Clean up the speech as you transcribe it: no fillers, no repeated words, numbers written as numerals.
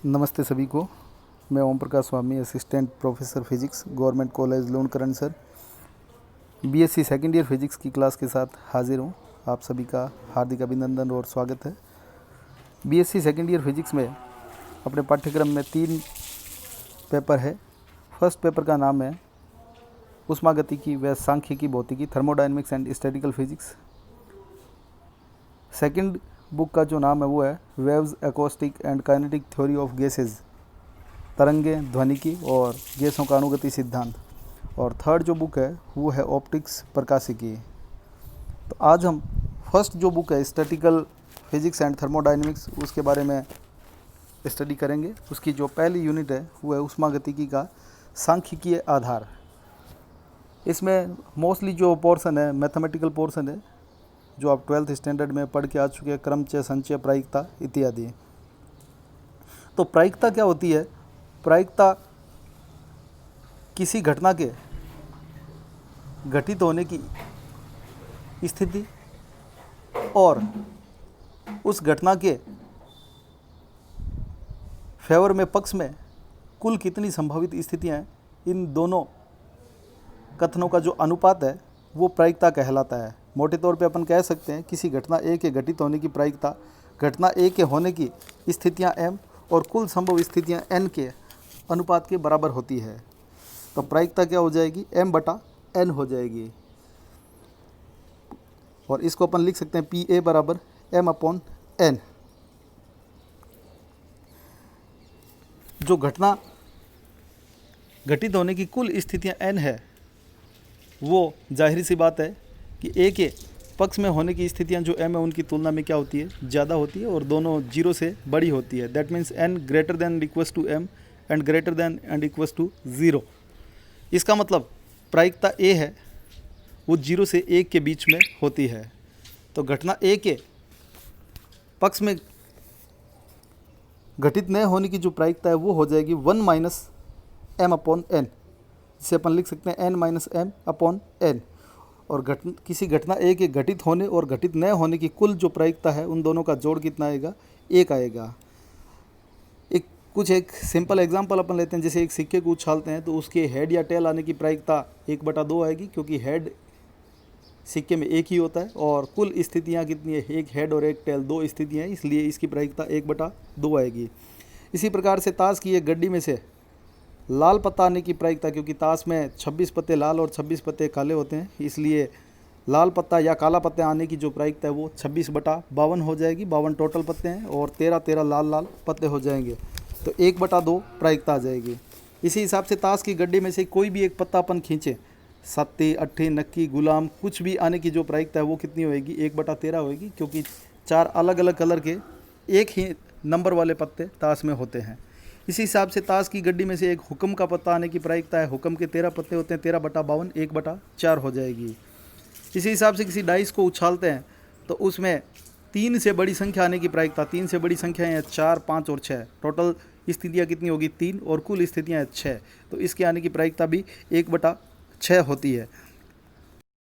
नमस्ते सभी को। मैं Om Prakash Swami, assistant professor physics, government college Lunkaransar, BSc second year physics की क्लास के साथ हाजिर हूँ। आप सभी का हार्दिक अभिनंदन और स्वागत है। बीएससी सेकेंड ईयर फिजिक्स में अपने पाठ्यक्रम में 3 पेपर है। फर्स्ट पेपर का नाम है ऊष्मागतिकी व सांख्यिकी भौतिकी, thermodynamics and statistical physics. Second book का जो नाम है वो है waves, acoustic and kinetic theory of gases, तरंगें, ध्वनिकी और गैसों का अनुगति सिद्धांत। और थर्ड जो बुक है वो है ऑप्टिक्स, प्रकाशिकी। तो आज हम फर्स्ट जो बुक है स्टैटिकल फिजिक्स एंड थर्मोडायनेमिक्स, उसके बारे में स्टडी करेंगे। उसकी जो पहली यूनिट है वो है ऊष्मागतिकी का सांख्यिकीय आधार। इसमें मोस्टली जो पोर्शन है मैथमेटिकल पोर्शन है, जो आप 12th स्टैंडर्ड में पढ़ के आ चुके हैं, क्रमचय, संचय, प्रायिकता इत्यादि। तो प्रायिकता क्या होती है? प्रायिकता किसी घटना के घटित होने की स्थिति और उस घटना के फेवर में, पक्ष में कुल कितनी संभावित स्थितियां हैं, इन दोनों कथनों का जो अनुपात है वो प्रायिकता कहलाता है। मोटे तौर पे अपन कह सकते हैं किसी घटना ए के घटित होने की प्रायिकता घटना ए के होने की स्थितियां m और कुल संभव स्थितियां n के अनुपात के बराबर होती है। तो प्रायिकता क्या हो जाएगी? m/n हो जाएगी। और इसको अपन लिख सकते हैं Pa बराबर m/n। जो घटना घटित होने की कुल स्थितियां n है, वो जाहिर सी बात है कि ए के पक्ष में होने की स्थितियां जो m है उनकी तुलना में क्या होती है? ज़्यादा होती है और दोनों जीरो से बड़ी होती है। That means n greater than equals to m and greater than and equals to 0। इसका मतलब प्रायिकता a है वो 0 से 1 के बीच में होती है। तो घटना a के पक्ष में घटित न होने की जो प्रायिकता है वो हो जाएगी 1 - m/n, जिसे अपन लिख सकते हैं n - m/n। और किसी घटना ए के घटित होने और घटित न होने की कुल जो प्रायिकता है उन दोनों का जोड़ कितना आएगा? 1 आएगा। एक सिंपल एग्जांपल अपन लेते हैं। जैसे एक सिक्के को उछालते हैं तो उसके हेड या टेल आने की प्रायिकता 1/2 आएगी, क्योंकि हेड सिक्के में एक ही होता है और कुल स्थितियाँ कितनी है? एक हेड और एक टेल, 2 स्थितियाँ हैं, इसलिए इसकी प्रायिकता 1/2 आएगी। इसी प्रकार से ताश की एक गड्डी में से लाल पत्ता आने की प्रायिकता, क्योंकि ताश में 26 पत्ते लाल और 26 पत्ते काले होते हैं, इसलिए लाल पत्ता या काला पत्ता आने की जो प्रायिकता है वो 26/52 हो जाएगी। 52 टोटल पत्ते हैं और 13 लाल पत्ते हो जाएंगे, तो 1/2 प्रायिकता आ जाएगी। इसी हिसाब से ताश की गड्डी में से कोई भी एक पत्ता अपन खींचें, सत्ती, अट्ठी, नक्की, गुलाम, कुछ भी आने की जो प्रायिकता है वो कितनी होएगी? 1/13 होएगी, क्योंकि 4 अलग अलग कलर के एक ही नंबर वाले पत्ते ताश में होते हैं। इसी हिसाब से ताश की गड्डी में से एक हुक्म का पत्ता आने की प्रायिकता है, हुक्म के 13 पत्ते होते हैं, 13/52 1/4 हो जाएगी। इसी हिसाब से किसी डाइस को उछालते हैं तो उसमें 3 से बड़ी संख्या आने की प्रायिकता, 3 से बड़ी संख्या है 4, 5 और 6, टोटल स्थितियाँ कितनी होगी? 3 और कुल स्थितियाँ 6, तो इसके आने की प्रायिकता भी 1/6 होती है।